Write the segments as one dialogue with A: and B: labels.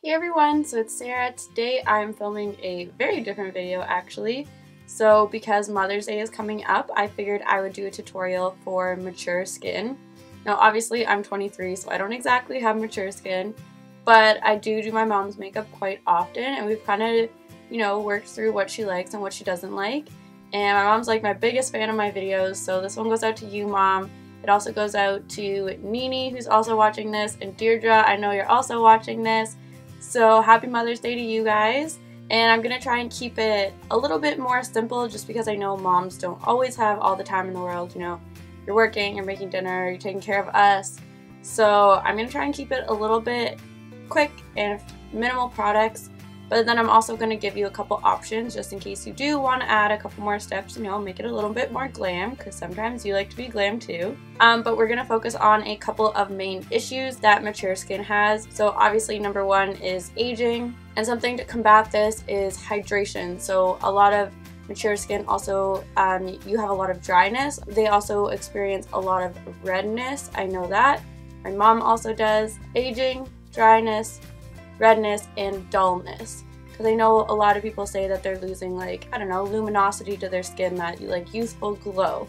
A: Hey everyone, so it's Sarah. Today I'm filming a very different video actually. So because Mother's Day is coming up, I figured I would do a tutorial for mature skin. Now obviously I'm 23, so I don't exactly have mature skin, but I do my mom's makeup quite often, and we've kind of, worked through what she likes and what she doesn't like. And my mom's like my biggest fan of my videos, so this one goes out to you, Mom. It also goes out to Nini, who's also watching this, and Deirdre, I know you're also watching this. So happy Mother's Day to you guys, and I'm going to try and keep it a little bit more simple just because I know moms don't always have all the time in the world, you're working, you're making dinner, you're taking care of us. So I'm going to try and keep it a little bit quick and minimal products, but then I'm also going to give you a couple options just in case you do want to add a couple more steps, make it a little bit more glam, because sometimes you like to be glam too. But we're going to focus on a couple of main issues that mature skin has. So obviously number one is aging, and something to combat this is hydration. So a lot of mature skin also, you have a lot of dryness. They also experience a lot of redness. I know that. My mom also does. Aging, dryness, redness, and dullness, because I know a lot of people say that they're losing, luminosity to their skin, that youthful glow.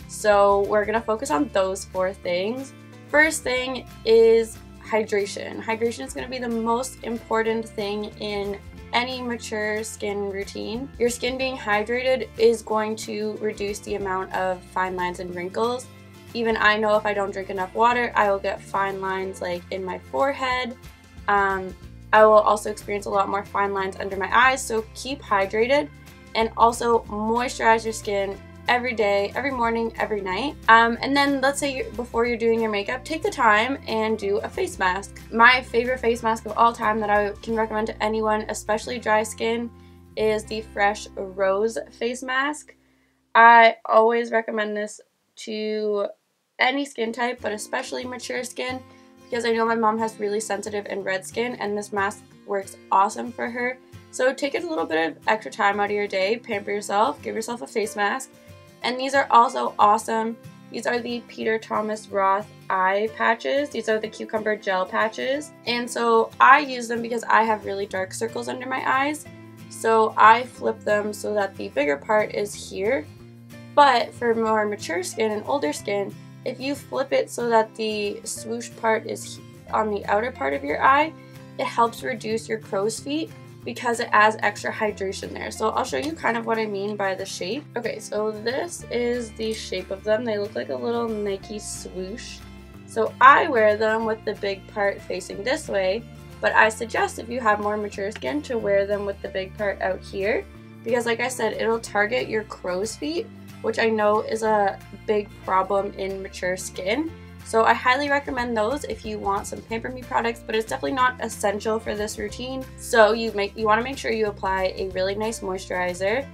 A: So we're gonna focus on those four things. First thing is hydration. Hydration is gonna be the most important thing in any mature skin routine. Your skin being hydrated is going to reduce the amount of fine lines and wrinkles. Even I know if I don't drink enough water, I will get fine lines in my forehead. I will also experience a lot more fine lines under my eyes, so keep hydrated, and also moisturize your skin every day, every morning, every night. And then let's say before you're doing your makeup, take the time and do a face mask. My favorite face mask of all time that I can recommend to anyone, especially dry skin, is the Fresh Rose face mask. I always recommend this to any skin type, but especially mature skin, because I know my mom has really sensitive and red skin, and this mask works awesome for her. So take a little bit of extra time out of your day, pamper yourself, give yourself a face mask. And these are also awesome. These are the Peter Thomas Roth eye patches. These are the cucumber gel patches. And so I use them because I have really dark circles under my eyes. So I flip them so that the bigger part is here. But for more mature skin and older skin, if you flip it so that the swoosh part is on the outer part of your eye, it helps reduce your crow's feet because it adds extra hydration there. So I'll show you kind of what I mean by the shape. Okay, so this is the shape of them. They look like a little Nike swoosh. So I wear them with the big part facing this way, but I suggest if you have more mature skin to wear them with the big part out here, because like I said, it'll target your crow's feet, which I know is a big problem in mature skin. So I highly recommend those if you want some Pamper Me products, but it's definitely not essential for this routine. So you want to make sure you apply a really nice moisturizer.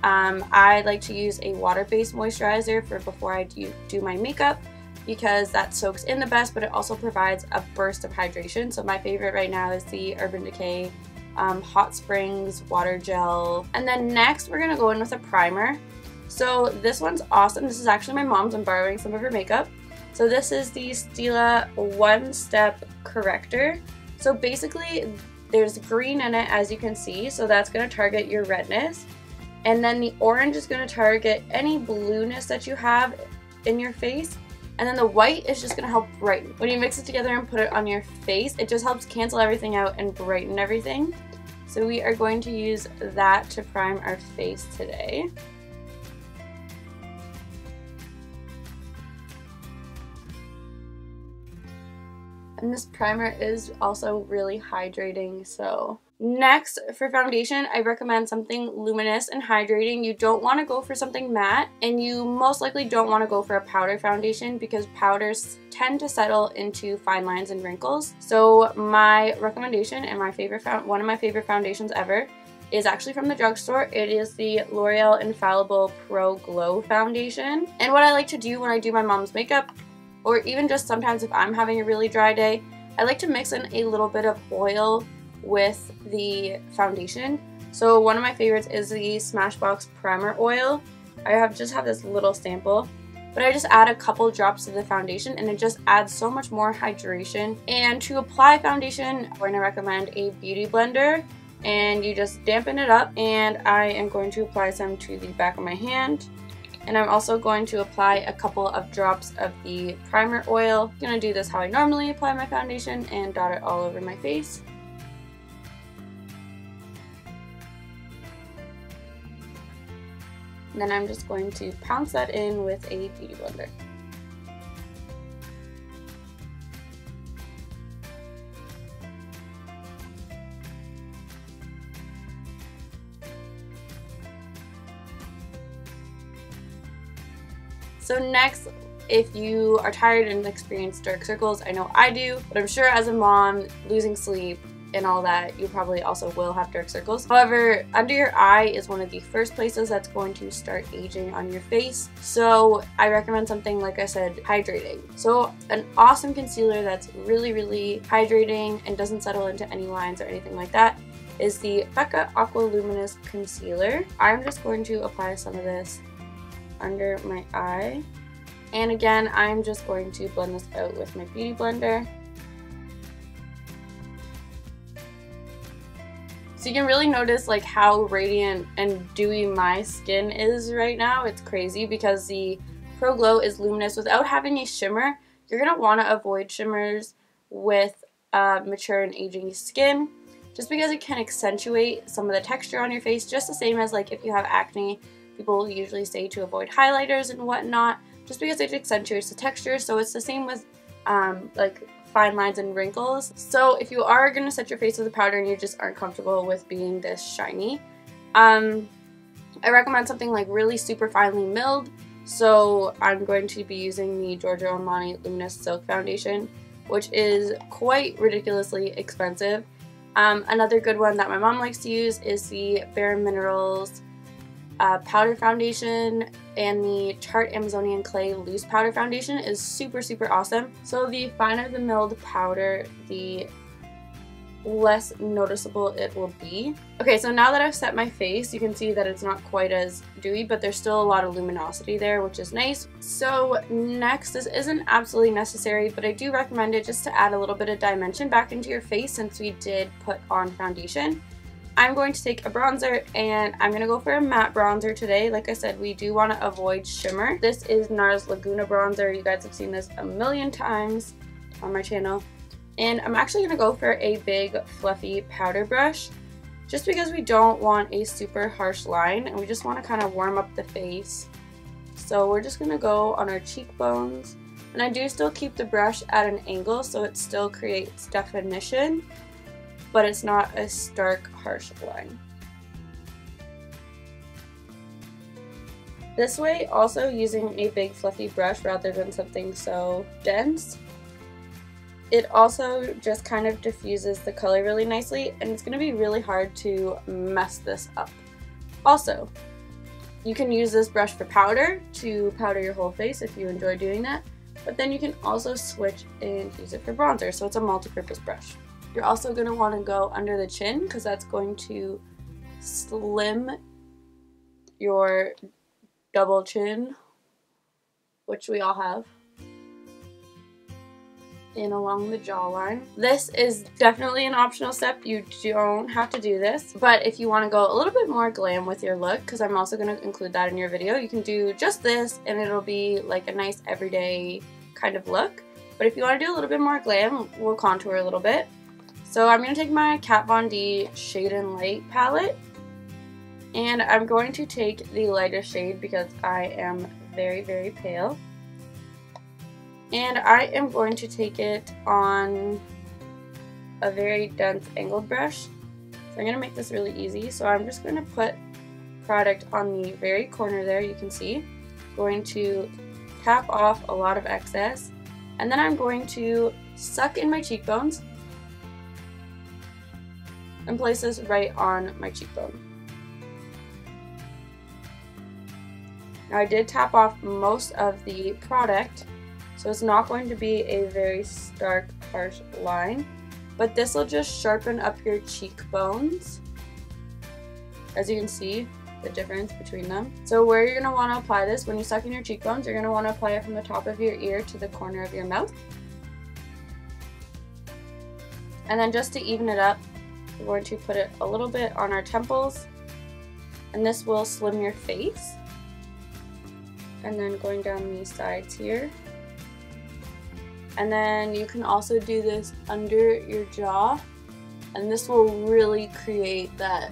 A: I like to use a water-based moisturizer for before I do my makeup, because that soaks in the best, but it also provides a burst of hydration. So my favorite right now is the Urban Decay Hot Springs Water Gel. And then next we're gonna go in with a primer. So this one's awesome. This is actually my mom's. I'm borrowing some of her makeup. So this is the Stila One Step Corrector. So basically there's green in it, as you can see, so that's going to target your redness. And then the orange is going to target any blueness that you have in your face. And then the white is just going to help brighten. When you mix it together and put it on your face, it just helps cancel everything out and brighten everything. So we are going to use that to prime our face today. And this primer is also really hydrating. So next, for foundation, I recommend something luminous and hydrating. You don't want to go for something matte, and you most likely don't want to go for a powder foundation because powders tend to settle into fine lines and wrinkles. So my recommendation and one of my favorite foundations ever is actually from the drugstore. It is the L'Oreal Infallible Pro Glow Foundation. And what I like to do when I do my mom's makeup, or even just sometimes if I'm having a really dry day, I like to mix in a little bit of oil with the foundation. So one of my favorites is the Smashbox Primer Oil. I just have this little sample. but I just add a couple drops of the foundation and it just adds so much more hydration. And to apply foundation, I'm going to recommend a beauty blender, and you just dampen it up, and I am going to apply some to the back of my hand. And I'm also going to apply a couple of drops of the primer oil. I'm going to do this how I normally apply my foundation and dot it all over my face. And then I'm just going to pounce that in with a beauty blender. So next, if you are tired and experience dark circles, I know I do, but I'm sure as a mom, losing sleep and all that, you probably also will have dark circles. However, under your eye is one of the first places that's going to start aging on your face. So I recommend something, like I said, hydrating. So an awesome concealer that's really, really hydrating and doesn't settle into any lines or anything like that is the Becca Aqua Luminous Concealer. I'm just going to apply some of this under my eye. And again, I'm just going to blend this out with my beauty blender. So you can really notice like how radiant and dewy my skin is right now. It's crazy because the Pro Glow is luminous without having a shimmer. You're going to want to avoid shimmers with mature and aging skin, just because it can accentuate some of the texture on your face, just the same as like if you have acne. People usually say to avoid highlighters and whatnot, just because it accentuates the texture. So it's the same with like fine lines and wrinkles. So if you are going to set your face with a powder and you just aren't comfortable with being this shiny, I recommend something like really super finely milled. So I'm going to be using the Giorgio Armani Luminous Silk Foundation, which is quite ridiculously expensive. Another good one that my mom likes to use is the Bare Minerals powder foundation, and the Tarte Amazonian Clay loose powder foundation is super, super awesome. So the finer the milled powder, the less noticeable it will be. Okay, so now that I've set my face, you can see that it's not quite as dewy, but there's still a lot of luminosity there, which is nice. So next, this isn't absolutely necessary, but I do recommend it just to add a little bit of dimension back into your face since we did put on foundation. I'm going to take a bronzer, and I'm going to go for a matte bronzer today. Like I said, we do want to avoid shimmer. This is NARS Laguna bronzer. You guys have seen this a million times on my channel. And I'm actually going to go for a big fluffy powder brush, just because we don't want a super harsh line and we just want to kind of warm up the face. So we're just going to go on our cheekbones, and I do still keep the brush at an angle so it still creates definition, but it's not a stark, harsh line. This way, also using a big fluffy brush rather than something so dense, it also just kind of diffuses the color really nicely, and it's going to be really hard to mess this up. Also, you can use this brush for powder to powder your whole face if you enjoy doing that, but then you can also switch and use it for bronzer, so it's a multi-purpose brush. You're also going to want to go under the chin because that's going to slim your double chin, which we all have, and along the jawline. This is definitely an optional step. You don't have to do this, but if you want to go a little bit more glam with your look, because I'm also going to include that in your video, you can do just this and it'll be like a nice everyday kind of look. But if you want to do a little bit more glam, we'll contour a little bit. So I'm going to take my Kat Von D Shade and Light palette, and I'm going to take the lighter shade because I am very, very pale. And I am going to take it on a very dense angled brush. So I'm going to make this really easy. So I'm just going to put product on the very corner there, you can see. Going to tap off a lot of excess, and then I'm going to suck in my cheekbones and place this right on my cheekbone. Now I did tap off most of the product, so it's not going to be a very stark, harsh line, but this will just sharpen up your cheekbones. As you can see, the difference between them. So where you're going to want to apply this, when you suck in your cheekbones, you're going to want to apply it from the top of your ear to the corner of your mouth. And then just to even it up, we're going to put it a little bit on our temples, and this will slim your face. And then going down these sides here. And then you can also do this under your jaw, and this will really create that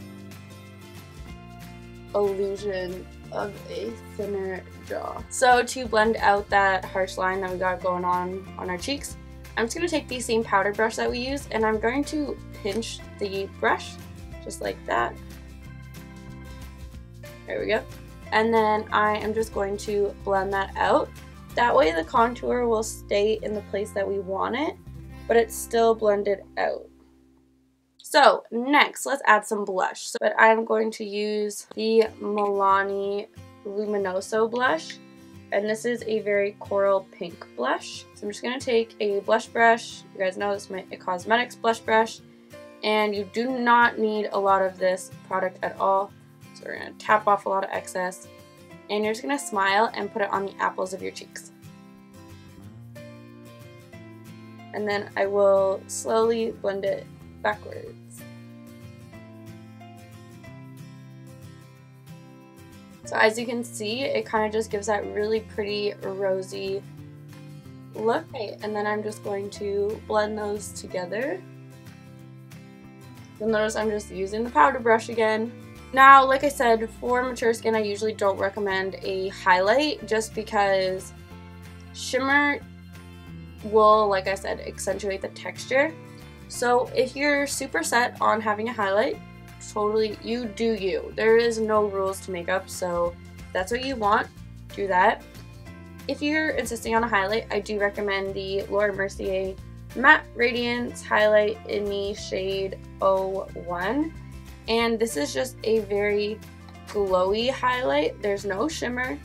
A: illusion of a thinner jaw. So to blend out that harsh line that we got going on our cheeks, I'm just going to take the same powder brush that we used, and I'm going to pinch the brush just like that. There we go. And then I am just going to blend that out. That way the contour will stay in the place that we want it, but it's still blended out. So next, let's add some blush. But I'm going to use the Milani Luminoso blush. And this is a very coral pink blush. So I'm just going to take a blush brush. You guys know this is a cosmetics blush brush. And you do not need a lot of this product at all. So we're going to tap off a lot of excess. And you're just going to smile and put it on the apples of your cheeks. And then I will slowly blend it backwards. So as you can see, it kind of just gives that really pretty rosy look. Okay, and then I'm just going to blend those together. You'll notice I'm just using the powder brush again. Now, like I said, for mature skin, I usually don't recommend a highlight just because shimmer will, like I said, accentuate the texture. So if you're super set on having a highlight, totally, you do you. There is no rules to makeup, so if that's what you want, do that. If you're insisting on a highlight, I do recommend the Laura Mercier Matte Radiance Highlight in the shade 01. And this is just a very glowy highlight. There's no shimmer.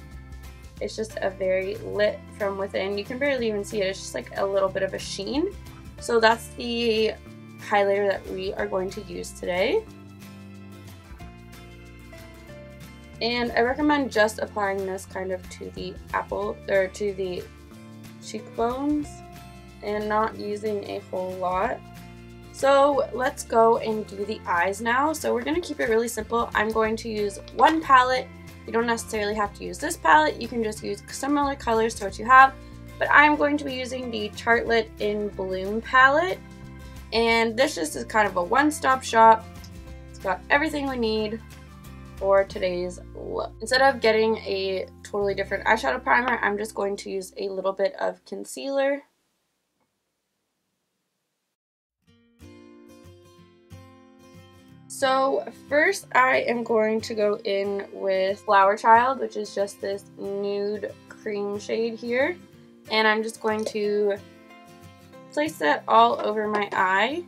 A: It's just a very lit from within. You can barely even see it. It's just like a little bit of a sheen. So that's the highlighter that we are going to use today. And I recommend just applying this kind of to the apple, or to the cheekbones, and not using a whole lot. So let's go and do the eyes now. So we're going to keep it really simple. I'm going to use one palette. You don't necessarily have to use this palette. You can just use similar colors to what you have. But I'm going to be using the Tartelette in Bloom palette. And this just is kind of a one-stop shop. It's got everything we need for today's look. Instead of getting a totally different eyeshadow primer, I'm just going to use a little bit of concealer. So first I am going to go in with Flower Child, which is just this nude cream shade here. And I'm just going to place that all over my eye.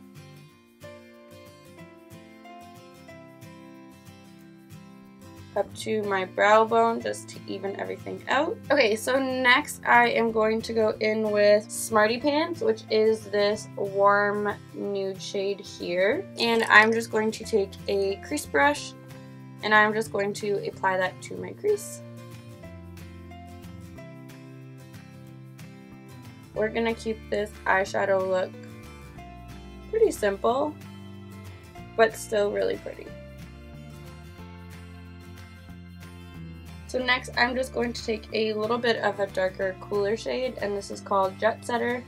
A: Up to my brow bone just to even everything out. Okay, so next I am going to go in with Smarty Pants, which is this warm nude shade here. And I'm just going to take a crease brush and I'm just going to apply that to my crease. We're gonna keep this eyeshadow look pretty simple, but still really pretty. So next I'm just going to take a little bit of a darker, cooler shade, and this is called Jet Setter.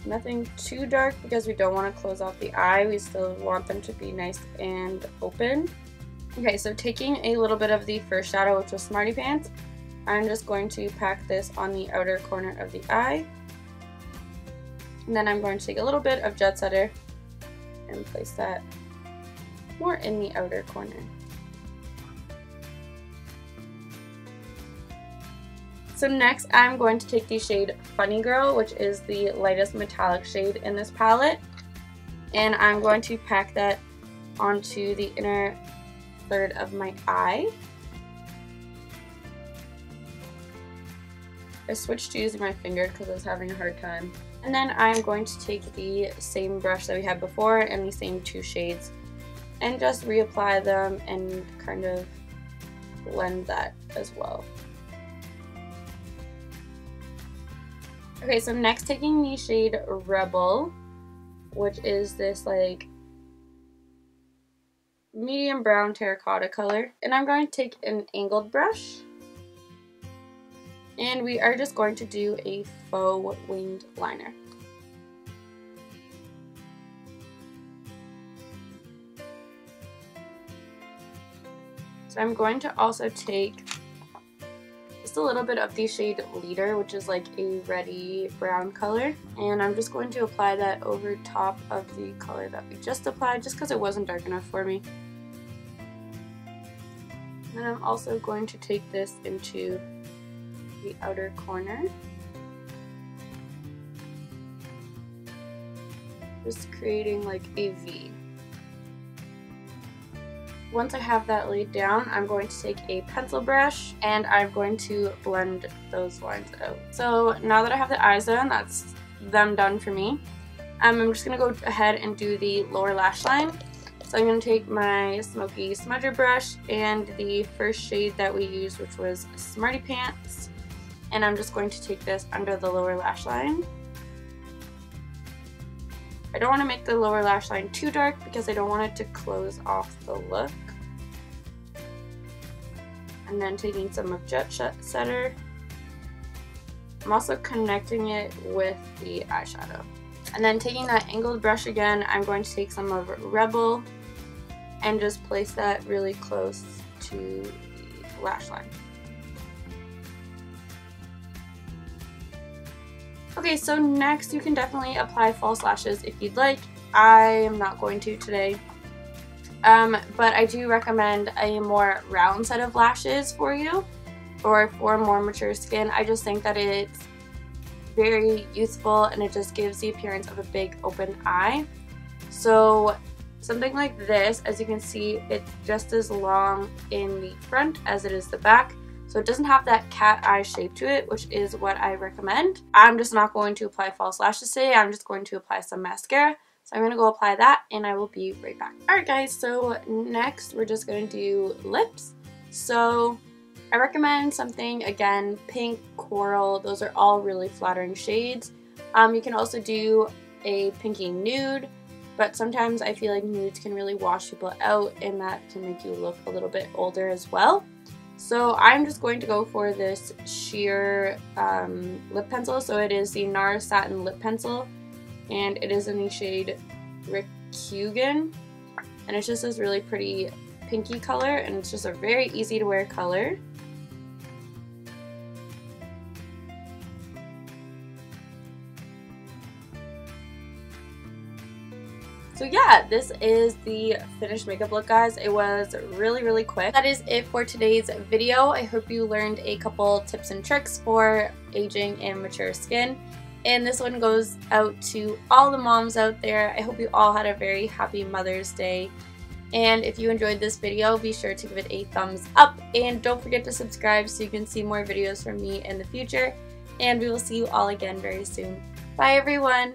A: Nothing too dark because we don't want to close off the eye. We still want them to be nice and open. Okay, so taking a little bit of the first shadow, which was Smarty Pants, I'm just going to pack this on the outer corner of the eye. And then I'm going to take a little bit of Jet Setter and place that more in the outer corner. So next I'm going to take the shade Funny Girl, which is the lightest metallic shade in this palette. And I'm going to pack that onto the inner third of my eye. I switched to using my finger because I was having a hard time. And then I'm going to take the same brush that we had before and the same two shades and just reapply them and kind of blend that as well. Okay, so next taking the shade Rebel, which is this like medium brown terracotta color, and I'm going to take an angled brush, and we are just going to do a faux winged liner. So I'm going to also take just a little bit of the shade Leader, which is like a reddy brown color, and I'm just going to apply that over top of the color that we just applied, just because it wasn't dark enough for me. And I'm also going to take this into the outer corner, just creating like a V. Once I have that laid down, I'm going to take a pencil brush and I'm going to blend those lines out. So now that I have the eyes done, that's them done for me. I'm just going to go ahead and do the lower lash line. So I'm going to take my smoky smudger brush and the first shade that we used, which was Smarty Pants, and I'm just going to take this under the lower lash line. I don't want to make the lower lash line too dark because I don't want it to close off the look. And then taking some of Jet Setter. I'm also connecting it with the eyeshadow. And then taking that angled brush again, I'm going to take some of Rebel and just place that really close to the lash line. Okay, so next you can definitely apply false lashes if you'd like. I am not going to today. But I do recommend a more round set of lashes for you, or for more mature skin. I just think that it's very youthful and it just gives the appearance of a big open eye. So something like this, as you can see, it's just as long in the front as it is the back. So it doesn't have that cat eye shape to it, which is what I recommend. I'm just not going to apply false lashes today. I'm just going to apply some mascara. So I'm going to go apply that and I will be right back. Alright guys, so next we're just going to do lips. So I recommend something, again, pink, coral, those are all really flattering shades. You can also do a pinky nude, but sometimes I feel like nudes can really wash people out and that can make you look a little bit older as well. So I'm just going to go for this sheer lip pencil. So it is the NARS Satin Lip Pencil, and it is in the shade Rikugan, and it's just this really pretty pinky color, and it's just a very easy to wear color. So yeah, this is the finished makeup look, guys. It was really quick. That is it for today's video. I hope you learned a couple tips and tricks for aging and mature skin. And this one goes out to all the moms out there. I hope you all had a very happy Mother's Day. And if you enjoyed this video, be sure to give it a thumbs up. And don't forget to subscribe so you can see more videos from me in the future. And we will see you all again very soon. Bye everyone!